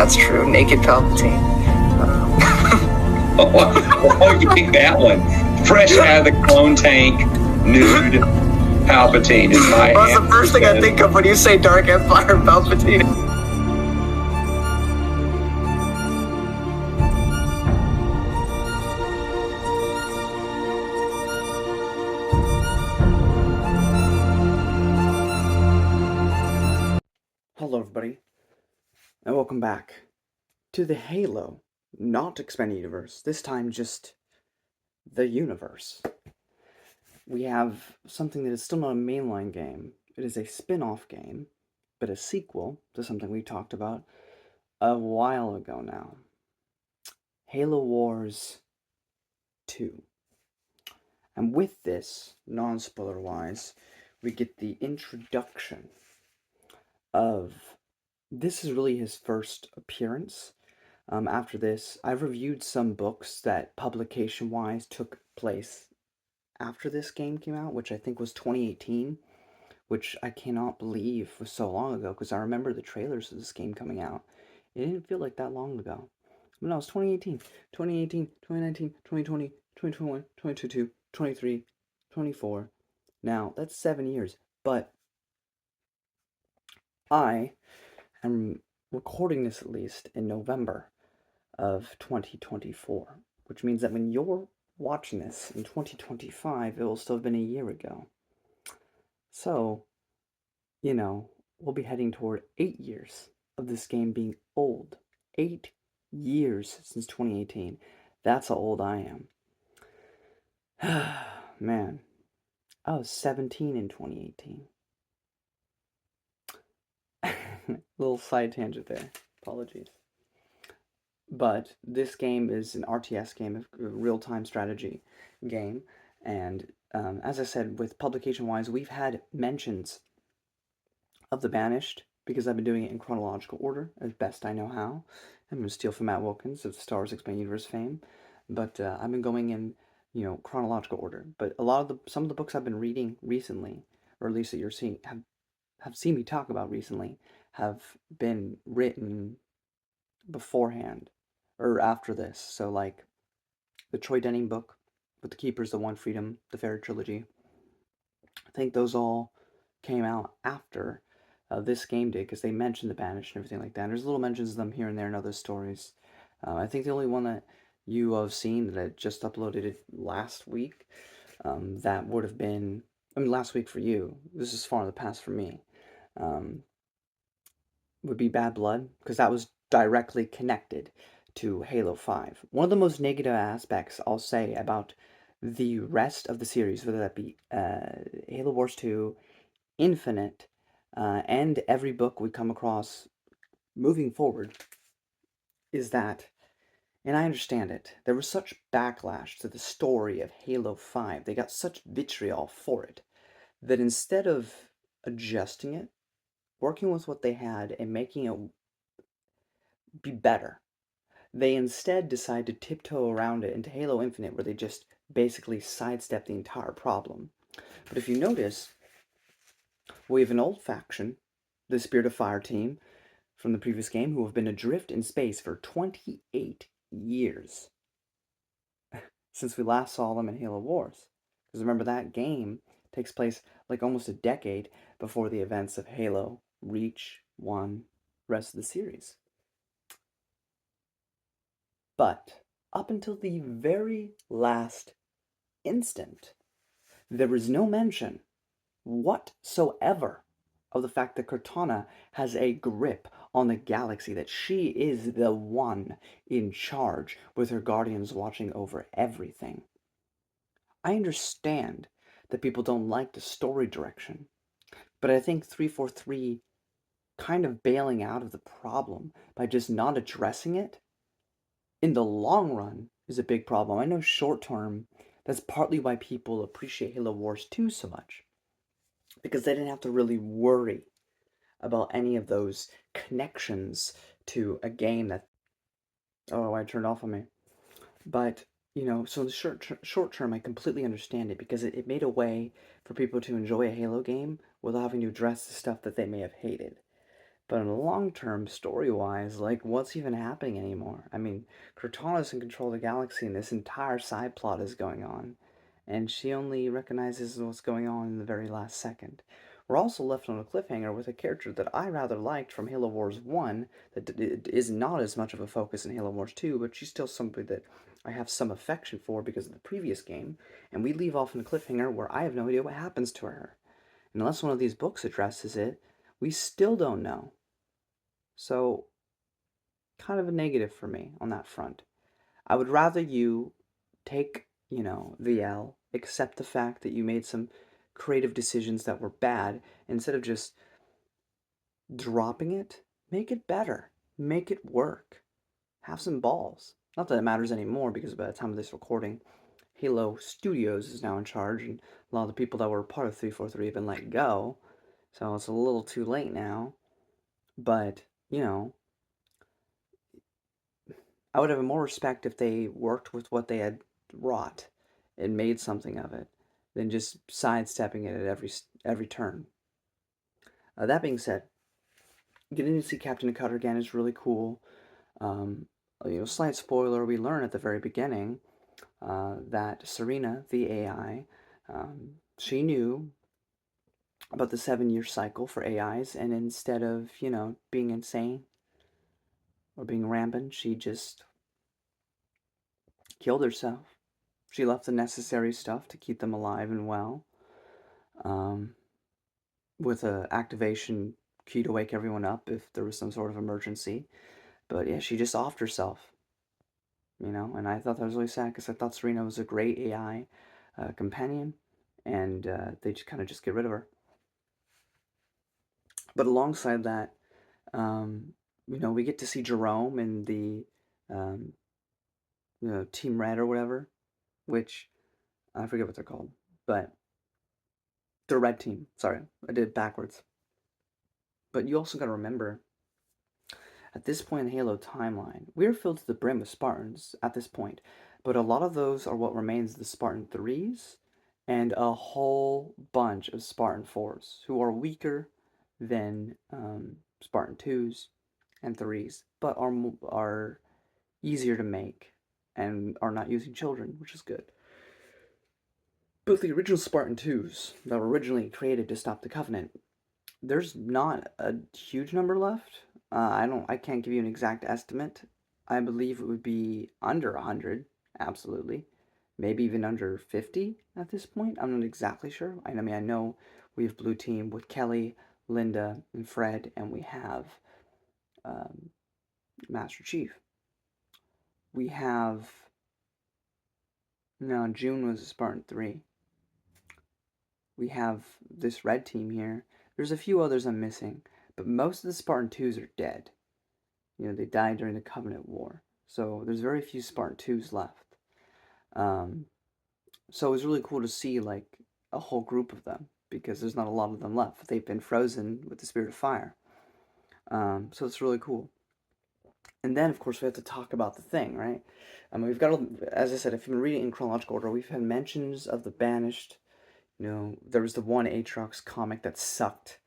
that's true. Naked Palpatine. Oh, you pick that one. Fresh out of the clone tank, nude Palpatine is my Well, that's the first thing I think of when you say Dark Empire Palpatine. Hello everybody, and welcome back to the Halo, not Expanded Universe, this time just the universe. We have something that is still not a mainline game. It is a spin-off game, but a sequel to something we talked about a while ago now. Halo Wars 2. And with this, non-spoiler wise, we get the introduction of... This is really his first appearance. After this, I've reviewed some books that publication-wise took place after this game came out, which I think was 2018, which I cannot believe was so long ago, because I remember the trailers of this game coming out. It didn't feel like that long ago. But no, it's 2018, 2018, 2019, 2020, 2021, 2022, 23, 24. Now, that's 7 years, but I am recording this at least in November of 2024, which means that when you're watching this in 2025, it will still have been a year ago. So, you know, we'll be heading toward 8 years of this game being old. 8 years since 2018. That's how old I am. Man, I was 17 in 2018. Little side tangent there. Apologies. But this game is an RTS game, a real-time strategy game, and as I said, with publication-wise, we've had mentions of The Banished, because I've been doing it in chronological order, as best I know how. I'm going to steal from Matt Wilkins of Star Wars Expanded Universe fame, but I've been going in, chronological order. But some of the books I've been reading recently, or at least that you're seeing, have seen me talk about recently, have been written beforehand, or after this. So, like, the Troy Denning book, with the Keepers, the One Freedom, the Fairy Trilogy, I think those all came out after this game did, because they mentioned the Banished and everything like that. And there's little mentions of them here and there in other stories. I think the only one that you have seen that I just uploaded it last week, that would have been, last week for you, this is far in the past for me, would be Bad Blood, because that was directly connected to Halo 5. One of the most negative aspects I'll say about the rest of the series, whether that be Halo Wars 2, Infinite, and every book we come across moving forward, is that, and I understand it, there was such backlash to the story of Halo 5, they got such vitriol for it, that instead of adjusting it, working with what they had and making it be better, they instead decide to tiptoe around it into Halo Infinite, where they just basically sidestep the entire problem. But if you notice, we have an old faction, the Spirit of Fire team, from the previous game, who have been adrift in space for 28 years. Since we last saw them in Halo Wars. Because remember, that game takes place like almost a decade before the events of Halo, Reach, 1, rest of the series. But up until the very last instant, there is no mention whatsoever of the fact that Cortana has a grip on the galaxy, that she is the one in charge, with her guardians watching over everything. I understand that people don't like the story direction, but I think 343 kind of bailing out of the problem by just not addressing it, in the long run, is a big problem. I know short term, that's partly why people appreciate Halo Wars 2 so much, because they didn't have to really worry about any of those connections to a game that, oh, I turned off on me. But, so in the short term, I completely understand it, because it made a way for people to enjoy a Halo game without having to address the stuff that they may have hated. But in the long term, story wise, like, what's even happening anymore? I mean, Cortana's in control of the galaxy, and this entire side plot is going on, and she only recognizes what's going on in the very last second. We're also left on a cliffhanger with a character that I rather liked from Halo Wars 1, that is not as much of a focus in Halo Wars 2, but she's still somebody that I have some affection for because of the previous game, and we leave off in a cliffhanger where I have no idea what happens to her. And unless one of these books addresses it, we still don't know. So, kind of a negative for me on that front. I would rather you take, the L, accept the fact that you made some creative decisions that were bad, instead of just dropping it, make it better. Make it work. Have some balls. Not that it matters anymore, because by the time of this recording, Halo Studios is now in charge, and a lot of the people that were part of 343 have been let go, so it's a little too late now. But, I would have more respect if they worked with what they had wrought and made something of it than just sidestepping it at every turn. That being said, getting to see Captain Cutter again is really cool. Slight spoiler, we learn at the very beginning that Serena, the AI, she knew about the 7-year cycle for AIs, and instead of, being insane or being rampant, she just killed herself. She left the necessary stuff to keep them alive and well, with a activation key to wake everyone up if there was some sort of emergency. But yeah, she just offed herself, and I thought that was really sad because I thought Serena was a great AI companion, and they just kind of just get rid of her. But alongside that, we get to see Jerome and the Team Red or whatever, which I forget what they're called, but the Red Team. Sorry, I did it backwards. But you also got to remember, at this point in the Halo timeline, we are filled to the brim with Spartans at this point, but a lot of those are what remains of the Spartan 3s and a whole bunch of Spartan 4s who are weaker than Spartan 2s and 3s, but are easier to make and are not using children, which is good. But the original Spartan 2s that were originally created to stop the Covenant, there's not a huge number left. I can't give you an exact estimate. I believe it would be under 100, absolutely. Maybe even under 50 at this point. I'm not exactly sure. I mean, I know we have Blue Team with Kelly, Linda, and Fred, and we have Master Chief. We have... No, June was a Spartan 3. We have this Red Team here. There's a few others I'm missing, but most of the Spartan 2s are dead. They died during the Covenant War. So there's very few Spartan 2s left. So it was really cool to see, like, a whole group of them, because there's not a lot of them left. They've been frozen with the Spirit of Fire. So it's really cool. And then, of course, we have to talk about the thing, right? We've got, as I said, if you've been reading in chronological order, we've had mentions of the Banished. There was the one Aatrox comic that sucked.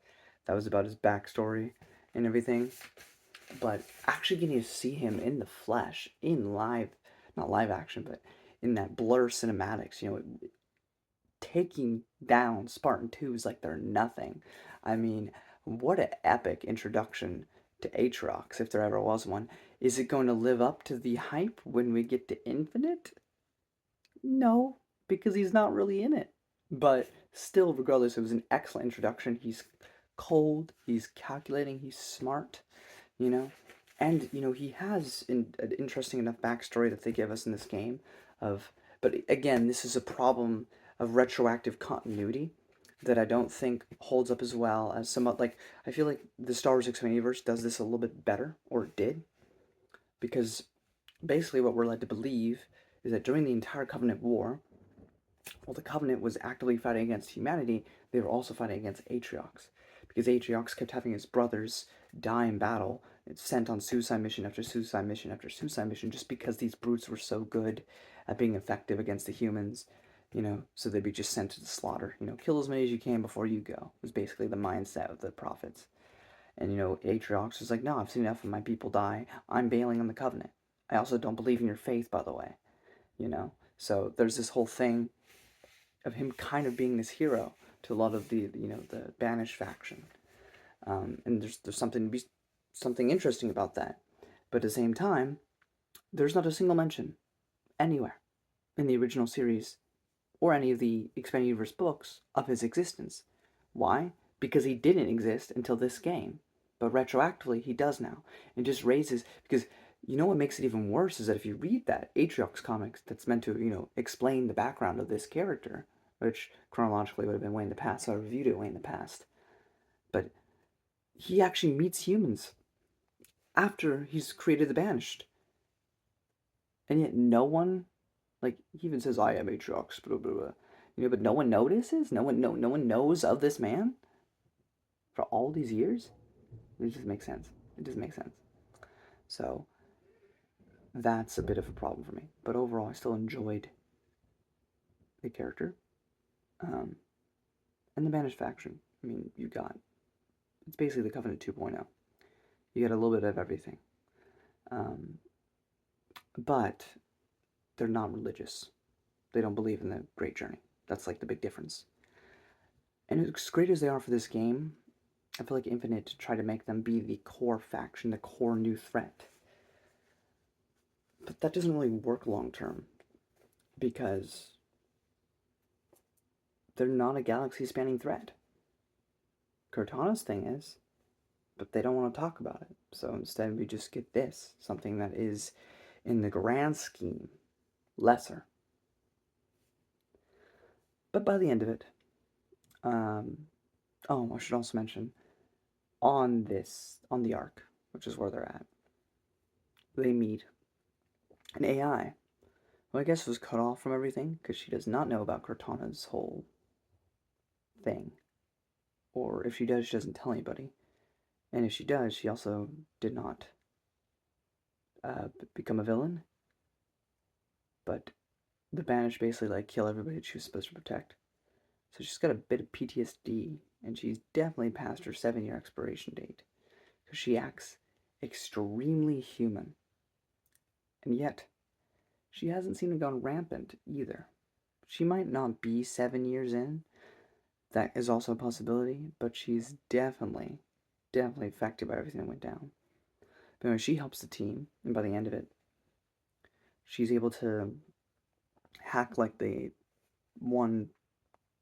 That was about his backstory and everything. But actually getting to see him in the flesh, in live, not live action, but in that Blur cinematics, taking down Spartan 2s like they're nothing. I mean, what an epic introduction to Aatrox, if there ever was one. Is it going to live up to the hype when we get to Infinite? No, because he's not really in it. But still, regardless, it was an excellent introduction. He's cold, he's calculating, he's smart, and he has an interesting enough backstory that they give us in this game but again, this is a problem of retroactive continuity that I don't think holds up as well as I feel like the Star Wars Expanded Universe does this a little bit better, or it did, because basically what we're led to believe is that during the entire Covenant War, while the Covenant was actively fighting against humanity, they were also fighting against Aatrox, because Aatrox kept having his brothers die in battle. It's sent on suicide mission after suicide mission after suicide mission, just because these brutes were so good at being effective against the humans, so they'd be just sent to the slaughter. Kill as many as you can before you go, was basically the mindset of the prophets. And, Atriox is like, no, I've seen enough of my people die. I'm bailing on the Covenant. I also don't believe in your faith, by the way. So there's this whole thing of him kind of being this hero to a lot of the Banished faction. And there's something interesting about that. But at the same time, there's not a single mention anywhere in the original series or any of the Expanded Universe books of his existence. Why? Because he didn't exist until this game. But retroactively, he does now. And just raises... Because what makes it even worse is that if you read that Atriox comics that's meant to, explain the background of this character, which chronologically would have been way in the past, so I reviewed it way in the past. But he actually meets humans after he's created the Banished. And yet no one, he even says, I am Atriox, blah, blah, blah. But no one notices? No one knows of this man? For all these years? It just makes sense. It doesn't make sense. So, that's a bit of a problem for me. But overall, I still enjoyed the character. And the Banished faction. I mean, it's basically the Covenant 2.0. You get a little bit of everything. But they're not religious. They don't believe in the Great Journey. That's the big difference. And as great as they are for this game, I feel like Infinite tried to make them be the core faction, the core new threat. But that doesn't really work long term, because they're not a galaxy-spanning threat. Cortana's thing is, but they don't want to talk about it. So instead we just get this, something that is, in the grand scheme, lesser. But by the end of it, I should also mention, on the Ark, which is where they're at, they meet an AI, who I guess was cut off from everything, because she does not know about Cortana's whole thing. Or if she does, she doesn't tell anybody. And if she does, she also did not become a villain. But the Banished basically kill everybody that she was supposed to protect. So she's got a bit of PTSD, and she's definitely past her 7-year expiration date, because she acts extremely human. And yet, she hasn't seemed to have gone rampant either. She might not be 7 years in. That is also a possibility, but she's definitely affected by everything that went down. But anyway, she helps the team, and by the end of it, she's able to hack the one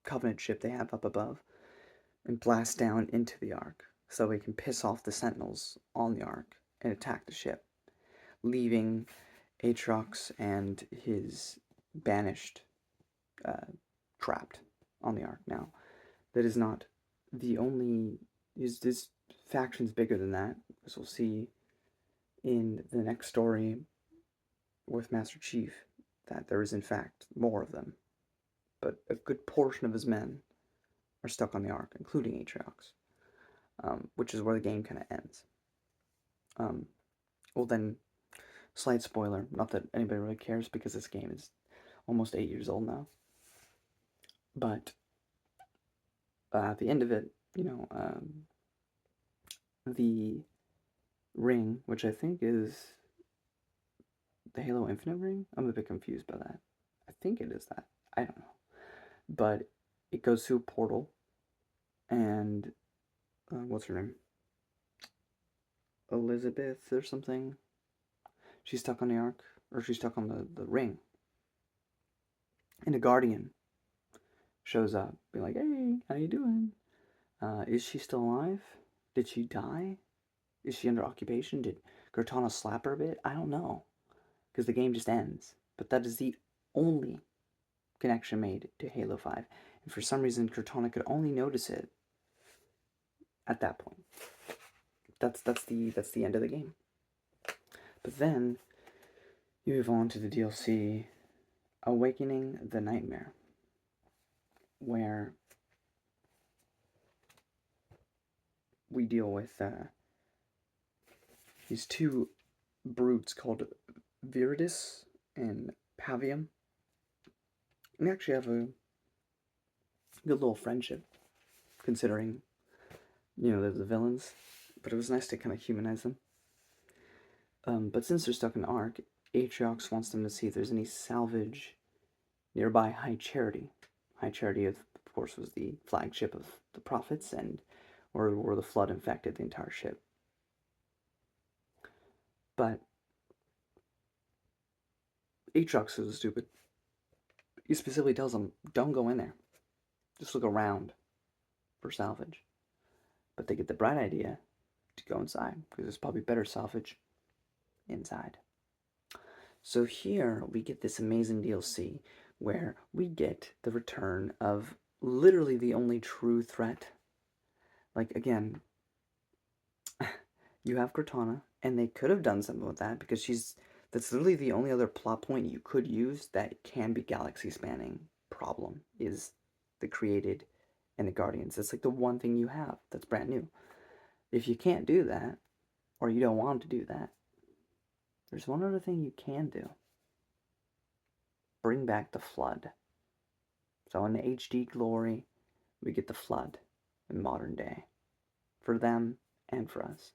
Covenant ship they have up above and blast down into the Ark, so we can piss off the Sentinels on the Ark and attack the ship, leaving Atriox and his Banished trapped on the Ark. Now, that is not the only... This faction's bigger than that, as we'll see in the next story with Master Chief, that there is in fact more of them. But a good portion of his men are stuck on the Ark, including Atriox, which is where the game kind of ends. Well then, slight spoiler, not that anybody really cares, because this game is almost 8 years old now. But at the end of it, the ring, which I think is the Halo Infinite ring? I'm a bit confused by that. I think it is that. I don't know. But it goes through a portal, and what's her name? Elizabeth or something? She's stuck on the Ark, or she's stuck on the ring. And a Guardian shows up, being like, hey, how you doing? Is she still alive? Did she die? Is she under occupation? Did Cortana slap her a bit? I don't know, because the game just ends. But that is the only connection made to Halo 5. And for some reason, Cortana could only notice it at that point. That's the end of the game. But then you move on to the DLC Awakening the Nightmare, where we deal with these two brutes called Viridis and Pavium. And they actually have a good little friendship, considering, they're the villains. but it was nice to kind of humanize them. But since they're stuck in the Ark, Atriox wants them to see if there's any salvage nearby High Charity. High Charity, of course, was the flagship of the Prophets, and where the flood infected the entire ship. But Atriox is stupid. He specifically tells them, don't go in there. Just look around for salvage. But they get the bright idea to go inside, because there's probably better salvage inside. So here we get this amazing DLC where we get the return of literally the only true threat. Like, again, you have Cortana, and they could have done something with that, because that's literally the only other plot point you could use that can be galaxy spanning problem, is the Created and the Guardians. That's like the one thing you have that's brand new. If you can't do that, or you don't want to do that, there's one other thing you can do. Bring back the Flood. So in the HD glory, we get the Flood in modern day. For them and for us.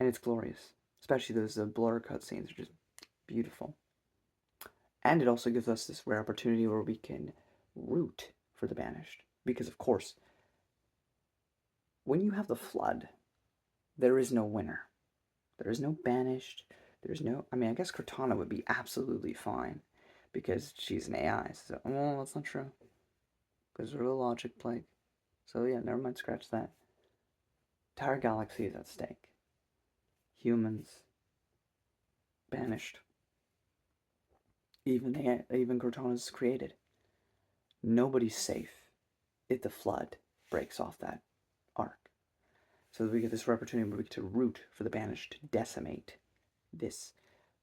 And it's glorious. Especially those blur cutscenes are just beautiful. And it also gives us this rare opportunity where we can root for the Banished. Because of course, when you have the Flood, there is no winner. There is no Banished. There's no... I mean, I guess Cortana would be absolutely fine. Because she's an AI. So, well, that's not true. Because there's a logic plague. So yeah, never mind, scratch that. Entire galaxy is at stake. Humans. Banished. Even Cortana's created. Nobody's safe if the Flood breaks off that arc. So we get this opportunity where we get to root for the Banished to decimate this.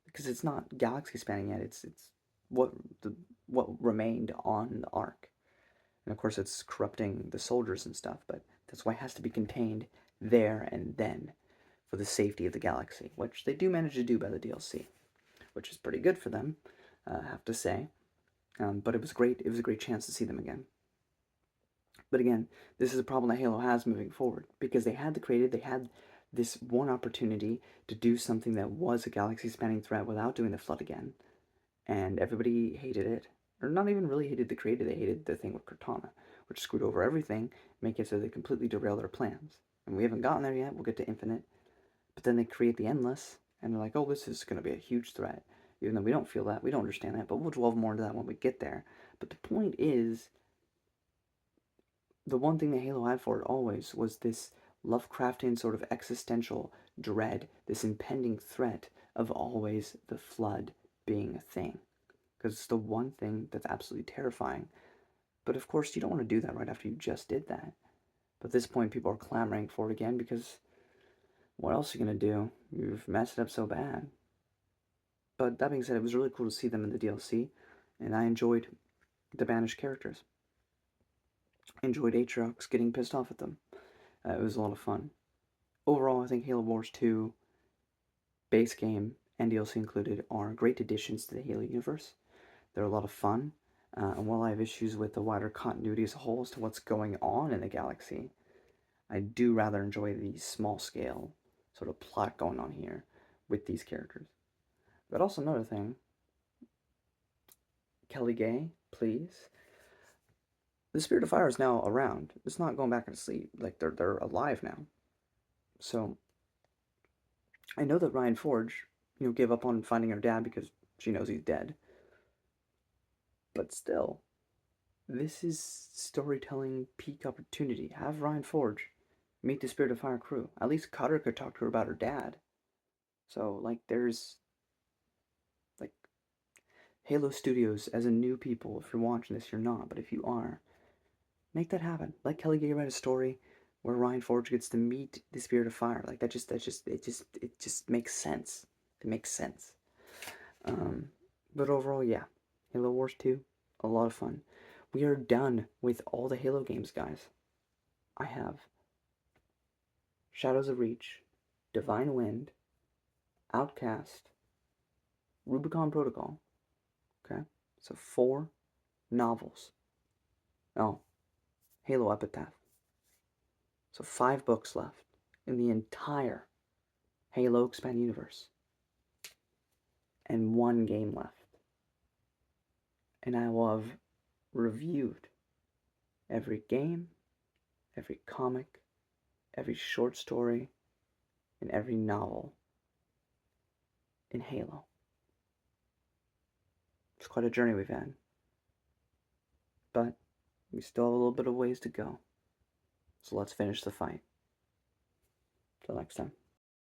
Because it's not galaxy spanning yet, it's what remained on the arc. And of course it's corrupting the soldiers and stuff, but that's why it has to be contained there and then for the safety of the galaxy, which they do manage to do by the DLC, which is pretty good for them, I have to say. But it was great. It was a great chance to see them again. But again, this is a problem that Halo has moving forward, because they had they had this one opportunity to do something that was a galaxy-spanning threat without doing the Flood again, and everybody hated it. Or not even really hated the Created, they hated the thing with Cortana, which screwed over everything, make it so they completely derail their plans. And we haven't gotten there yet, we'll get to Infinite. But then they create the Endless, and they're like, oh, this is going to be a huge threat. Even though we don't feel that, we don't understand that, but we'll delve more into that when we get there. But the point is, the one thing that Halo had for it always was this Lovecraftian sort of existential dread, this impending threat of always the Flood being a thing. Because it's the one thing that's absolutely terrifying. But of course, you don't want to do that right after you just did that. But at this point, people are clamoring for it again, because what else are you going to do? You've messed it up so bad. But that being said, it was really cool to see them in the DLC, and I enjoyed the Banished characters. I enjoyed Atriox getting pissed off at them. It was a lot of fun. Overall, I think Halo Wars 2, base game and DLC included, are great additions to the Halo universe. They're a lot of fun, and while I have issues with the wider continuity as a whole as to what's going on in the galaxy, I do rather enjoy the small-scale sort of plot going on here with these characters. But also another thing, Kelly Gay, please. The Spirit of Fire is now around. It's not going back into sleep. Like, they're alive now. So, I know that Ryan Forge, gave up on finding her dad because she knows he's dead. But still, this is storytelling peak opportunity. Have Ryan Forge meet the Spirit of Fire crew. At least Cutter could talk to her about her dad. So, like, there's... like, Halo Studios, as a new people, if you're watching this, you're not, but if you are, make that happen. Let Kelly Gay write a story where Ryan Forge gets to meet the Spirit of Fire. Like, it just makes sense. It makes sense. But overall, yeah. Halo Wars 2, a lot of fun. We are done with all the Halo games, guys. I have Shadows of Reach, Divine Wind, Outcast, Rubicon Protocol. Okay? So 4 novels. Oh, Halo Epitaph. So 5 books left. in the entire Halo expanded universe. And 1 game left. And I will have reviewed every game, every comic, every short story, and every novel in Halo. It's quite a journey we've had. But we still have a little bit of ways to go. So let's finish the fight. Till next time.